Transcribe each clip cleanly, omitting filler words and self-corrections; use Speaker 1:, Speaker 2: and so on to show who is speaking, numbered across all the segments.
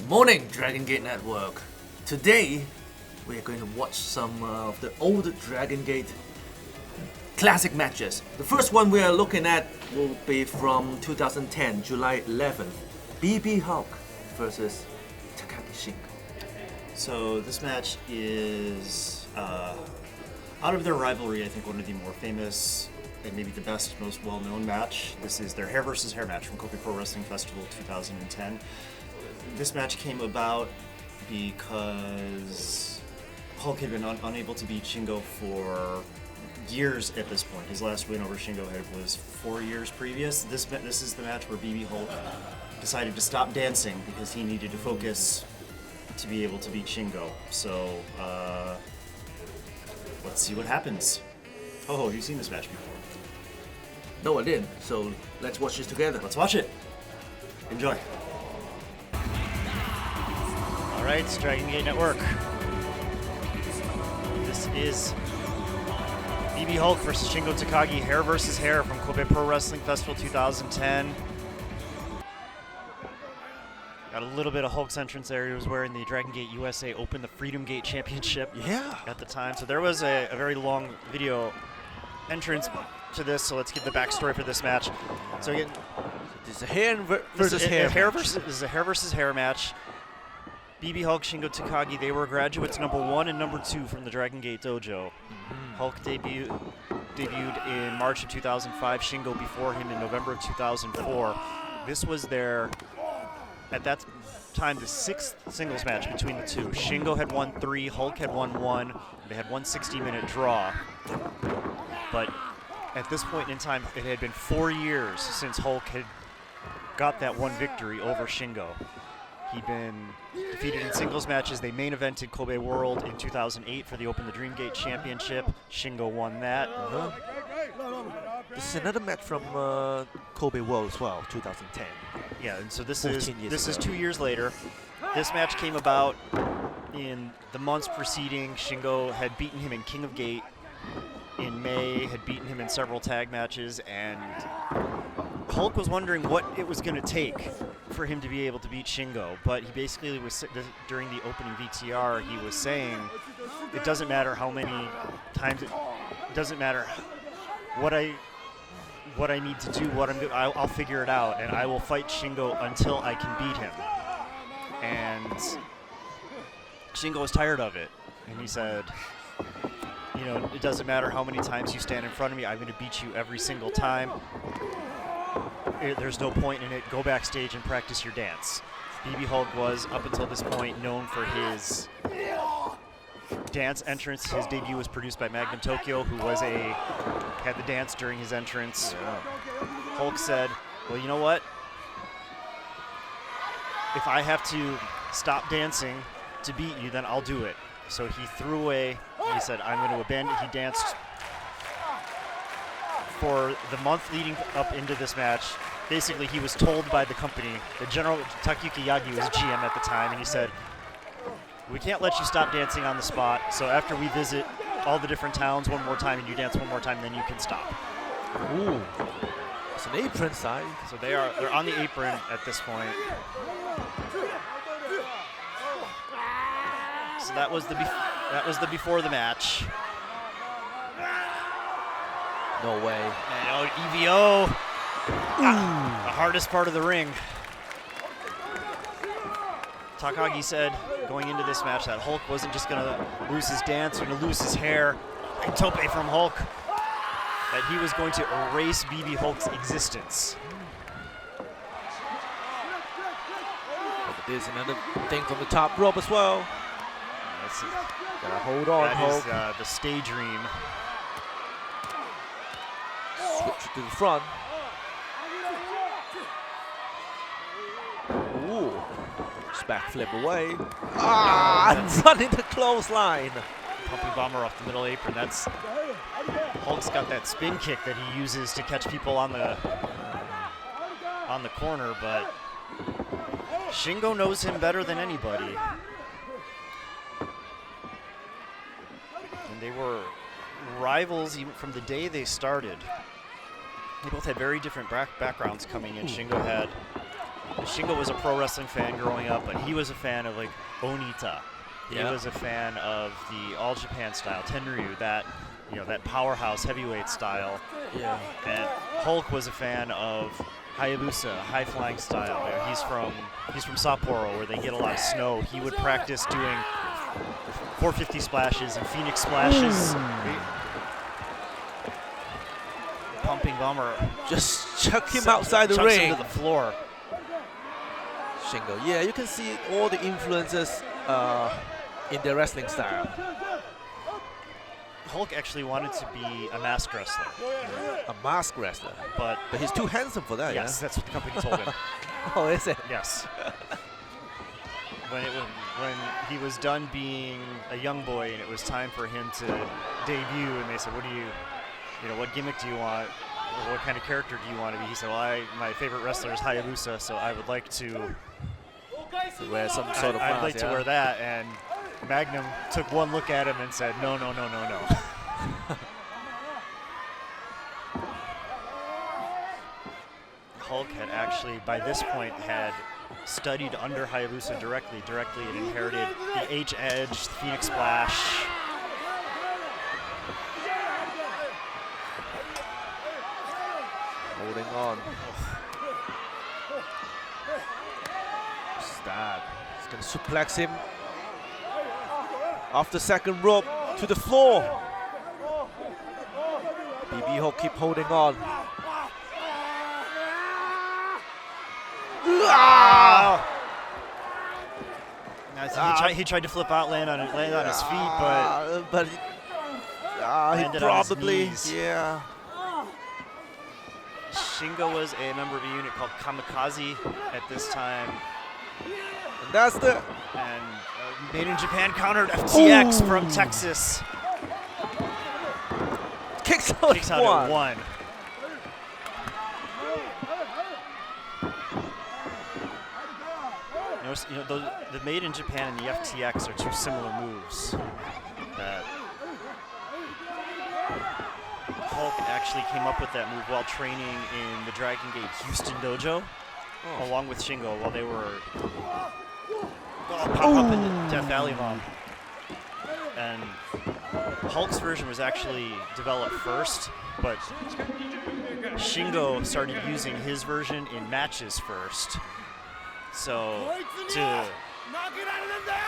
Speaker 1: Good morning, Dragongate Network. Today, we are going to watch some of the old Dragongate classic matches. The first one we are looking at will be from 2010, July 11th. BB Hulk versus Takagi Shingo.
Speaker 2: So this match is, out of their rivalry, I think one of the more famous and maybe the best, most well-known match. This is their hair versus hair match from Kobe Pro Wrestling Festival 2010. This match came about because Hulk had been unable to beat Shingo for years at this point. His last win over Shingo was 4 years previous. This is the match where BB Hulk decided to stop dancing because he needed to focus to be able to beat Shingo. So let's see what happens. Oh, you've seen this match before.
Speaker 1: No, I didn't. So let's watch this together.
Speaker 2: Let's watch it. Enjoy.
Speaker 3: All right, it's Dragongate Network. This is BB Hulk versus Shingo Takagi, hair versus hair from Kobe Pro Wrestling Festival 2010. Got a little bit of Hulk's entrance there. He was wearing the Dragongate USA Open, the Freedom Gate Championship at the time. So there was a very long video entrance to this, so let's give the backstory for this match. So again,
Speaker 1: this is a hair versus hair match.
Speaker 3: This is a hair versus hair match. BB Hulk, Shingo Takagi, they were graduates number 1 and number 2 from the Dragongate Dojo. Hulk debuted in March of 2005, Shingo before him in November of 2004. This was their, at that time, the 6th singles match between the two. Shingo had won 3, Hulk had won 1. They had one 60-minute draw. But at this point in time, it had been 4 years since Hulk had got that one victory over Shingo. He'd been defeated in singles matches. They main evented Kobe World in 2008 for the Open the Dreamgate Championship. Shingo won that.
Speaker 1: This is another match from Kobe World as well, 2010.
Speaker 3: Yeah, and so this is 2
Speaker 1: ago.
Speaker 3: years later. This match came about in the months preceding. Shingo had beaten him in King of Gate in May, had beaten him in several tag matches, and Hulk was wondering what it was going to take for him to be able to beat Shingo, but he basically was, during the opening VTR, he was saying, it doesn't matter how many times, it doesn't matter what I need to do, I'll figure it out, and I will fight Shingo until I can beat him. And Shingo was tired of it, and he said, you know, it doesn't matter how many times you stand in front of me, I'm going to beat you every single time. There's no point in it. Go backstage and practice your dance. BB Hulk was, up until this point, known for his dance entrance. His debut was produced by Magnum Tokyo, who had the dance during his entrance. Yeah. Hulk said, well, you know what? If I have to stop dancing to beat you, then I'll do it. So he threw away, he said, I'm going to abandon. He danced for the month leading up into this match. Basically, he was told by the company, the general, Takayuki Yagi was GM at the time, and he said, we can't let you stop dancing on the spot, so after we visit all the different towns one more time and you dance one more time, then you can stop.
Speaker 1: Ooh, it's an apron side.
Speaker 3: So they're on the apron at this point. So that was the before the match.
Speaker 1: No way.
Speaker 3: And EVO, the hardest part of the ring. Takagi said going into this match that Hulk wasn't just going to lose his dance, going to lose his hair. Big tope from Hulk. That he was going to erase BB Hulk's existence.
Speaker 1: There's another thing from the top rope as well. Gotta hold on, Hulk.
Speaker 3: That is the stage dream.
Speaker 1: Switch to the front. Ooh. Just backflip away. And run into clothesline.
Speaker 3: Pumping bomber off the middle apron. That's Hulk's got that spin kick that he uses to catch people on the corner, but Shingo knows him better than anybody. And they were rivals even from the day they started. They both had very different backgrounds coming in. Shingo had Shingo was a pro wrestling fan growing up, but he was a fan of like Onita. He was a fan of the All Japan style, Tenryu, that that powerhouse heavyweight style.
Speaker 1: Yeah.
Speaker 3: And Hulk was a fan of Hayabusa, high flying style. He's from Sapporo, where they get a lot of snow. He would practice doing 450 splashes and Phoenix splashes. Pumping bomber.
Speaker 1: Just chuck him outside the
Speaker 3: chucks
Speaker 1: ring.
Speaker 3: him to the floor.
Speaker 1: Shingo. Yeah, you can see all the influences in their wrestling style.
Speaker 3: Hulk actually wanted to be a mask wrestler.
Speaker 1: A mask wrestler.
Speaker 3: But
Speaker 1: he's too handsome for that,
Speaker 3: yes, that's what the company told him.
Speaker 1: Oh, is it?
Speaker 3: Yes. When he was done being a young boy and it was time for him to debut, and they said, what gimmick do you want? Or what kind of character do you want to be? He said, well, my favorite wrestler is Hayabusa, so I would like to
Speaker 1: wear some sort of mask.
Speaker 3: I'd like to wear that. And Magnum took one look at him and said, no. Hulk had actually, by this point, had studied under Hayabusa directly and inherited the H-edge, the Phoenix Splash.
Speaker 1: Holding on. Stab. He's going to suplex him off the second rope to the floor. BB Hulk keep holding on.
Speaker 3: He tried to flip out, land on his feet, but
Speaker 1: he
Speaker 3: landed
Speaker 1: probably,
Speaker 3: on his knees.
Speaker 1: yeah.
Speaker 3: Shingo was a member of a unit called Kamikaze at this time.
Speaker 1: And that's the...
Speaker 3: And Made in Japan countered FTX from Texas.
Speaker 1: Kicks out at one.
Speaker 3: Notice, the Made in Japan and the FTX are two similar moves that Hulk actually came up with that move while training in the Dragongate Houston dojo, along with Shingo, while they were pop up in the Death Valley Bomb. And Hulk's version was actually developed first, but Shingo started using his version in matches first. So,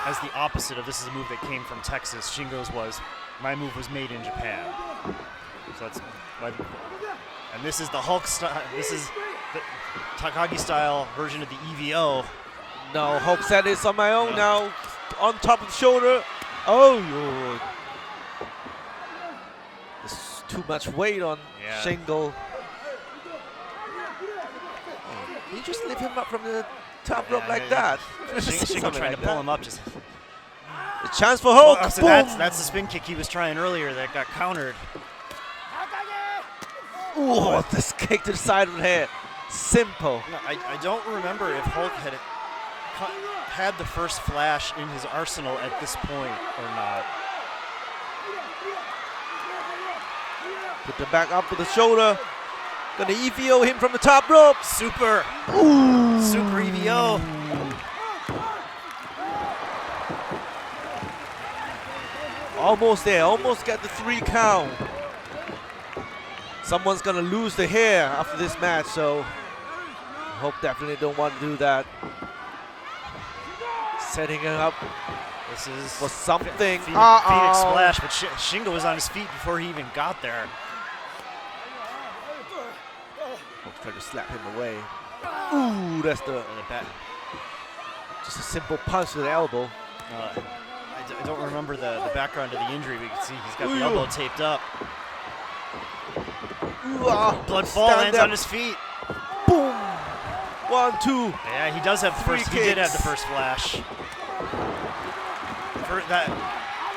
Speaker 3: as the opposite of this is a move that came from Texas, Shingo's was, my move was made in Japan. So that's and this is the Hulk style. This is the Takagi style version of the EVO.
Speaker 1: No, Hulk said it's on my own now. On top of the shoulder. Oh, there's too much weight on Shingo. You just lift him up from the top rope like that.
Speaker 3: Shingo trying to pull him up. Just
Speaker 1: a chance for Hulk.
Speaker 3: So that's the spin kick he was trying earlier that got countered.
Speaker 1: Ooh, this kick to the side of the head. Simple.
Speaker 3: No, I don't remember if Hulk had the first flash in his arsenal at this point or not.
Speaker 1: Put the back up with the shoulder. Gonna EVO him from the top rope.
Speaker 3: Super.
Speaker 1: Ooh.
Speaker 3: Super EVO.
Speaker 1: Almost there. Almost got the 3 count. Someone's gonna lose the hair after this match, so Hulk definitely don't want to do that. Setting it up.
Speaker 3: This is
Speaker 1: for something.
Speaker 3: Phoenix splash, but Shingo was on his feet before he even got there.
Speaker 1: Hulk's trying to slap him away. Ooh, that's the
Speaker 3: back.
Speaker 1: Just a simple punch to the elbow.
Speaker 3: I don't remember the background of the injury. We can see he's got the elbow taped up. Blood fall lands on his feet.
Speaker 1: Boom. 1, 2.
Speaker 3: Yeah, he does have the first. He did have the first flash.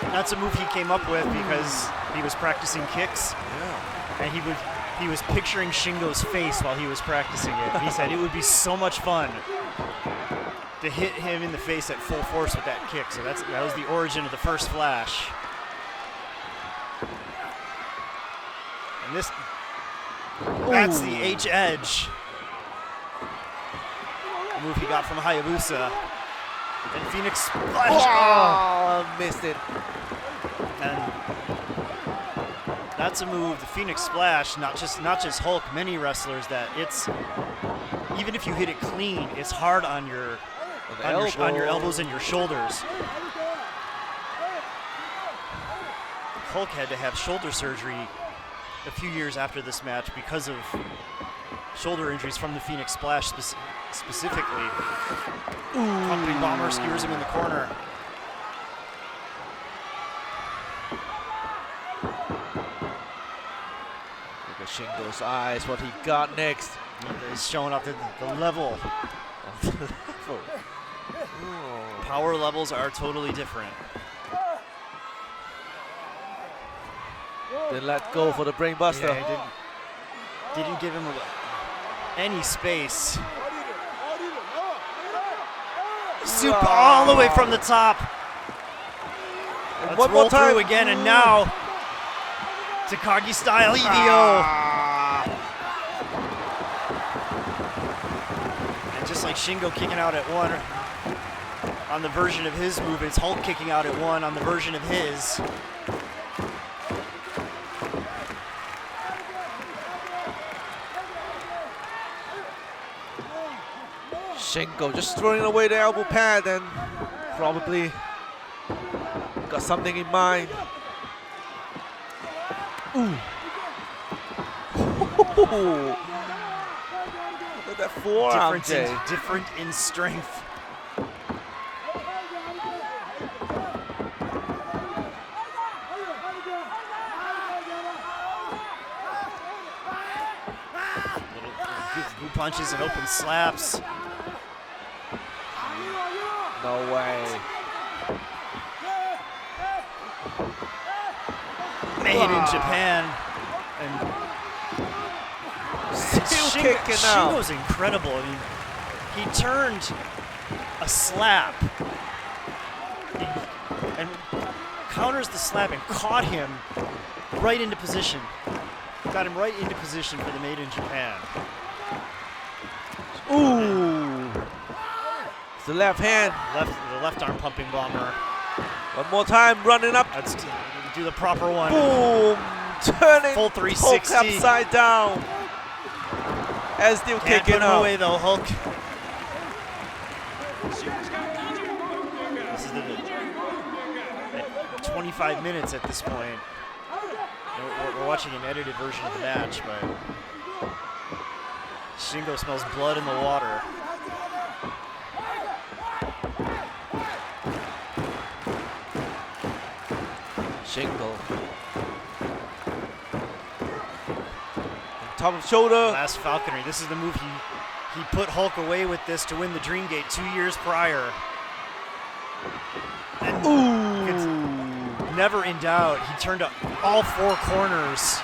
Speaker 3: That's a move he came up with because he was practicing kicks.
Speaker 1: Yeah.
Speaker 3: And he was picturing Shingo's face while he was practicing it. He said it would be so much fun to hit him in the face at full force with that kick. So that was the origin of the first flash. And that's the H-edge. move he got from Hayabusa. And Phoenix Splash.
Speaker 4: Oh, missed it.
Speaker 3: And that's a move, the Phoenix Splash, not just Hulk, many wrestlers that it's, even if you hit it clean, it's hard on your elbows and your shoulders. Hulk had to have shoulder surgery a few years after this match because of shoulder injuries from the Phoenix Splash specifically. Company Bomber skewers him in the corner.
Speaker 4: Look at Shingo's eyes, what he got next.
Speaker 3: He's showing up the level. Power levels are totally different.
Speaker 4: Then let go for the brainbuster.
Speaker 3: Yeah, didn't give him any space. Super all the way from the top.
Speaker 4: And
Speaker 3: Let's
Speaker 4: one
Speaker 3: roll
Speaker 4: more time
Speaker 3: through again, and now Takagi style EVO. And just like Shingo kicking out at one on the version of his move, it's Hulk kicking out at one on the version of his.
Speaker 4: Shingo just throwing away the elbow pad and probably got something in mind. Ooh. Look at that forearm, Jay.
Speaker 3: Different in strength. Little punches and open slaps.
Speaker 4: No way.
Speaker 3: Made in Japan. And
Speaker 4: still kicking out.
Speaker 3: Shingo's incredible. I mean, he turned a slap and counters the slap and caught him right into position. Got him right into position for the Made in Japan.
Speaker 4: Ooh. The left hand.
Speaker 3: The left arm pumping bomber.
Speaker 4: One more time, running up.
Speaker 3: Let's do the proper one.
Speaker 4: Boom. Turning.
Speaker 3: Full 360.
Speaker 4: Hulk upside down. And still
Speaker 3: Can't
Speaker 4: kicking
Speaker 3: put him
Speaker 4: out.
Speaker 3: away though, Hulk. This is the 25 minutes at this point. We're watching an edited version of the match, but Shingo smells blood in the water.
Speaker 4: Shingo. Top of shoulder.
Speaker 3: Last falconry. This is the move he put Hulk away with this to win the Dreamgate 2 years prior. And it's never in doubt. He turned up all four corners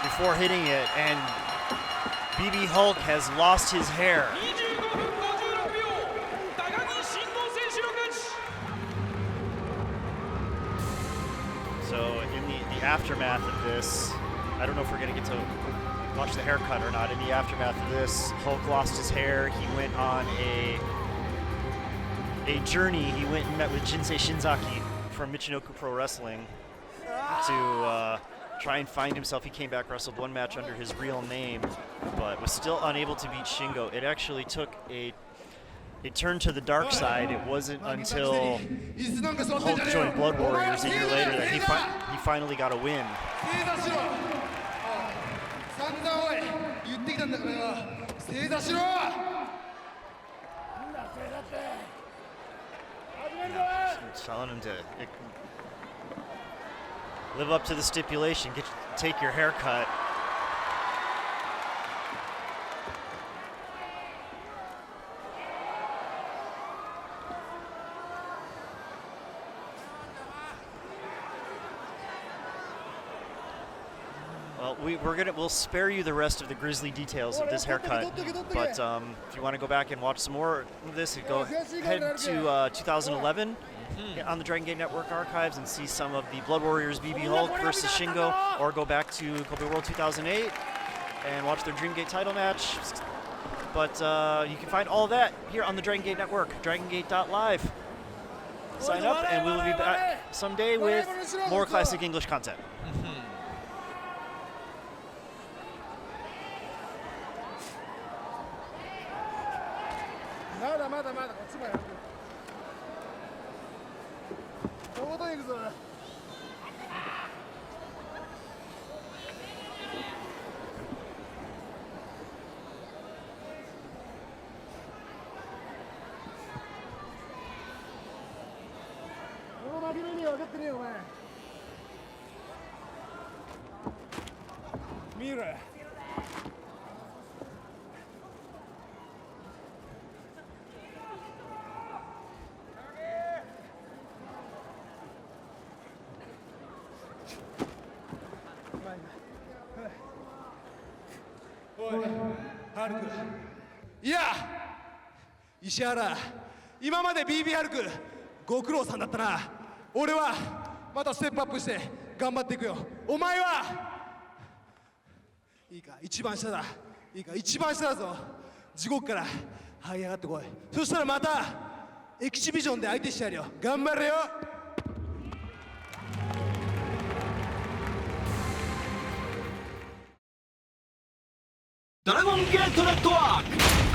Speaker 3: before hitting it, and BB Hulk has lost his hair. So in the aftermath of this, I don't know if we're going to get to watch the haircut or not. In the aftermath of this, Hulk lost his hair. He went on a journey. He went and met with Jinsei Shinzaki from Michinoku Pro Wrestling to try and find himself. He came back, wrestled one match under his real name, but was still unable to beat Shingo. It actually took a turn to the dark side. It wasn't until Hulk joined Blood Warriors a year later that he finally got a win. Telling him to live up to the stipulation, take your haircut. Well, we'll spare you the rest of the grisly details of this haircut, but if you want to go back and watch some more of this, head to 2011 on the Dragongate Network archives and see some of the Blood Warriors BB Hulk versus Shingo, or go back to Kobe World 2008 and watch their Dreamgate title match. But you can find all that here on the Dragongate Network, dragongate.live. Sign up, and we will be back someday with more classic English content.
Speaker 5: Mira.おい、ハルク。いや、石原、今まで BB ハルクご苦労さんだったな。俺はまたステップアップして頑張っていくよ。お前はいいか、一番下だ。いいか、一番下だぞ。地獄から這い上がってこい。そしたらまたエキシビジョンで相手してやるよ。頑張れよ。
Speaker 6: ドラゴンゲートネットワーク